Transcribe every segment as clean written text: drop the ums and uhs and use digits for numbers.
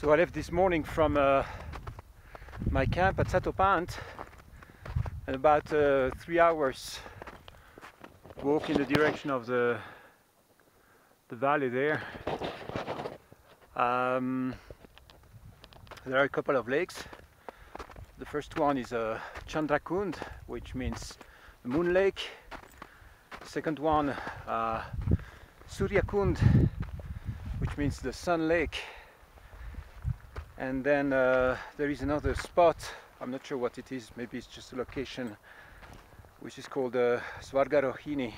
So I left this morning from my camp at Satopant, and about 3 hours walk in the direction of the valley there. There are a couple of lakes. The first one is Chandrakund, which means the moon lake. The second one, Suryakund, which means the sun lake. And then there is another spot, I'm not sure what it is, maybe it's just a location, which is called Svargarohini,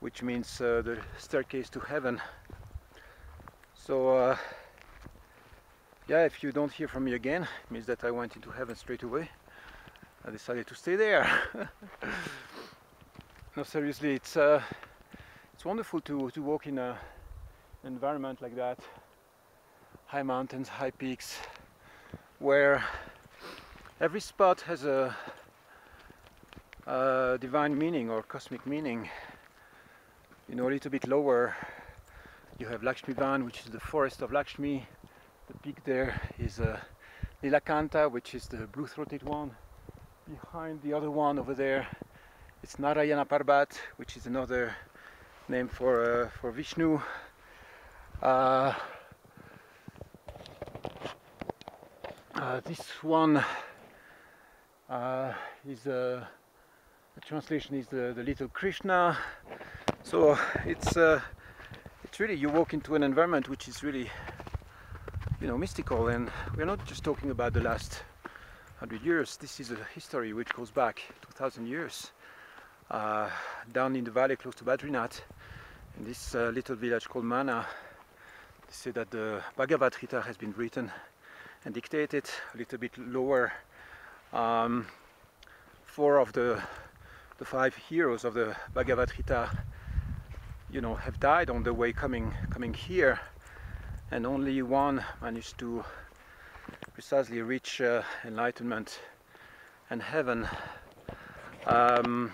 which means the staircase to heaven. So yeah, if you don't hear from me again, it means that I went into heaven straight away. I decided to stay there. No, seriously, it's wonderful to walk in an environment like that. High mountains, high peaks, where every spot has a divine meaning or cosmic meaning. You know, a little bit lower you have Lakshmivan, which is the forest of Lakshmi. The peak there is Nilakanta, which is the blue-throated one. Behind the other one over there, it's Narayana Parbat, which is another name for Vishnu. This one is the translation is the little Krishna. So it's really, you walk into an environment which is really, you know, mystical, and we're not just talking about the last 100 years. This is a history which goes back 2,000 years. Down in the valley close to Badrinath, in this little village called Mana, they say that the Bhagavad Gita has been written and dictated. A little bit lower, 4 of the 5 heroes of the Bhagavad Gita, you know, have died on the way coming here, and only one managed to precisely reach enlightenment and heaven. The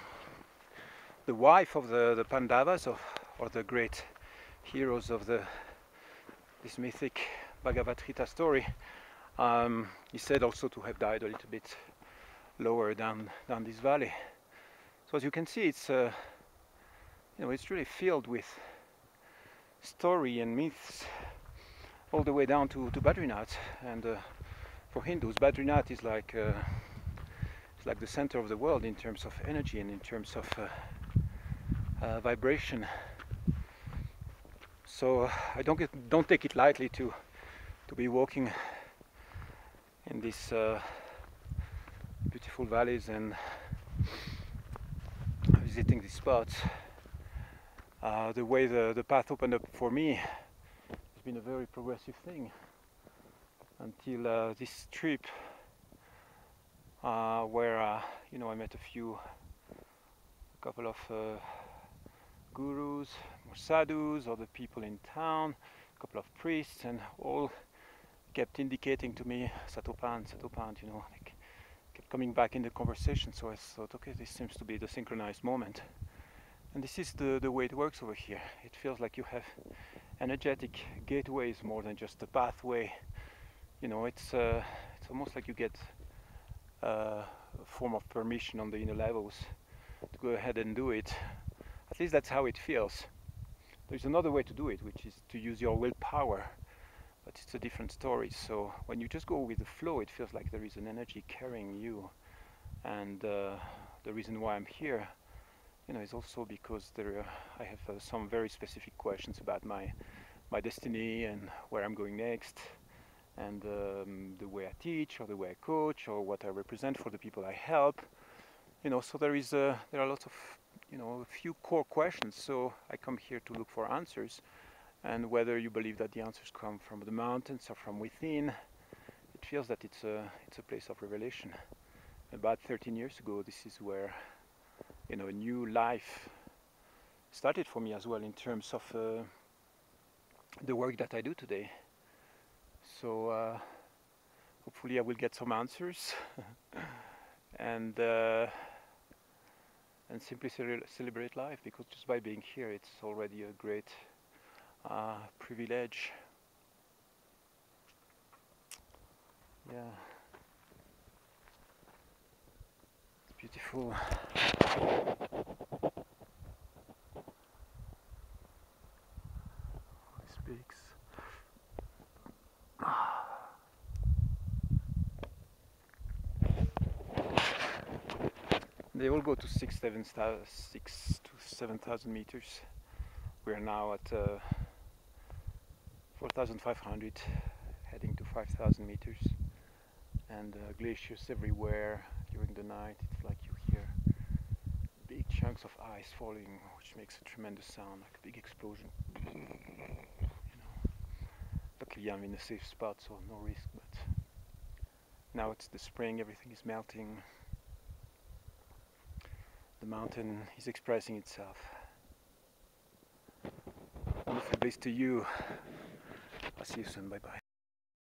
wife of the Pandavas, or the great heroes of this mythic Bhagavad Gita story, is said also to have died a little bit lower down this valley. So as you can see, it's you know, it's really filled with story and myths all the way down to Badrinath. And for Hindus, Badrinath is like it's like the center of the world in terms of energy and in terms of vibration. So I don't take it lightly to be walking in these beautiful valleys and visiting these spots. The way the path opened up for me has been a very progressive thing until this trip where you know, I met a couple of gurus, more sadhus, other people in town, a couple of priests, and all kept indicating to me Satopant, you know, like kept coming back in the conversation. So I thought, okay, this seems to be the synchronized moment. And this is the way it works over here. It feels like you have energetic gateways more than just a pathway. You know, it's almost like you get a form of permission on the inner levels to go ahead and do it. At least that's how it feels. There's another way to do it, which is to use your willpower, but it's a different story. So when you just go with the flow, it feels like there is an energy carrying you. And the reason why I'm here, you know, is also because I have some very specific questions about my destiny and where I'm going next, and the way I teach, or the way I coach, or what I represent for the people I help. You know, so there are lots of, you know, a few core questions. So I come here to look for answers, and whether you believe that the answers come from the mountains or from within, it feels that it's a place of revelation. About 13 years ago, this is where, you know, a new life started for me as well in terms of the work that I do today. So hopefully I will get some answers and simply celebrate life, because just by being here, it's already a great privilege. Yeah, it's beautiful. These peaks. They all go to 7,000 meters. We're now at 4,500, heading to 5,000 meters, and glaciers everywhere during the night. It's like you hear big chunks of ice falling, which makes a tremendous sound, like a big explosion. You know, luckily I'm in a safe spot, so no risk. But now it's the spring, everything is melting. The mountain is expressing itself. Wonderful bliss to you. I'll see you soon. Bye bye.